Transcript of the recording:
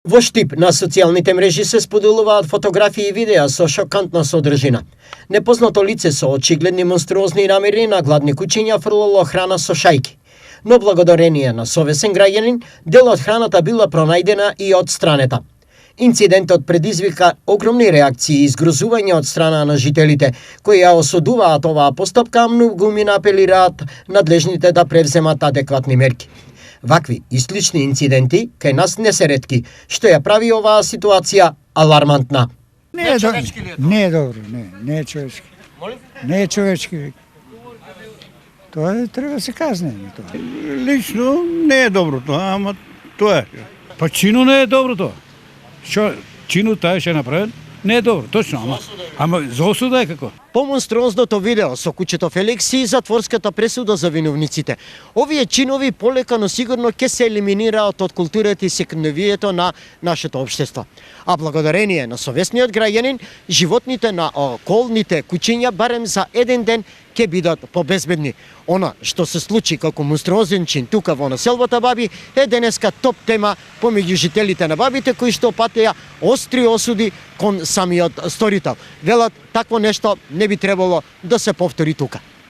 Во Штип на социјалните мрежи се споделуваат фотографии и видеа со шокантна содржина. Непознато лице со очигледни монструозни намери на гладни кучиња фрлало храна со шајки. Но благодарение на совесен граѓанин, дел од храната била пронајдена и одстранета. Инцидентот предизвика огромни реакции и згрозување од страна на жителите, кои ја осудуваат оваа постапка, а многу ми апелираат надлежните да превземат адекватни мерки. Вакви и слични инциденти кај нас не се ретки, што ја прави оваа ситуација алармантна. Не е добро, не е човечки. Не е човечки. Тоа треба да се казне. Лично не е добро тоа, ама тоа е. Па чино не е добро тоа. Што чино тај ше направен? Не е добро, точно, ама за осуда е како? По монструозното видео со кучето Феликс и затворската пресуда за виновниците, овие чинови полека но сигурно ќе се елиминираат од културата и секојдневието на нашето општество. А благодарение на совесниот граѓанин, животните на околните кучиња барем за еден ден ќе бидат побезбедни. Она што се случи како монструозен чин тука во населбата Баби е денеска топ тема помеѓу жителите на Бабите кои што патеа остри осуди кон самиот сторител. Велат такво нешто не би требало да се повтори тука.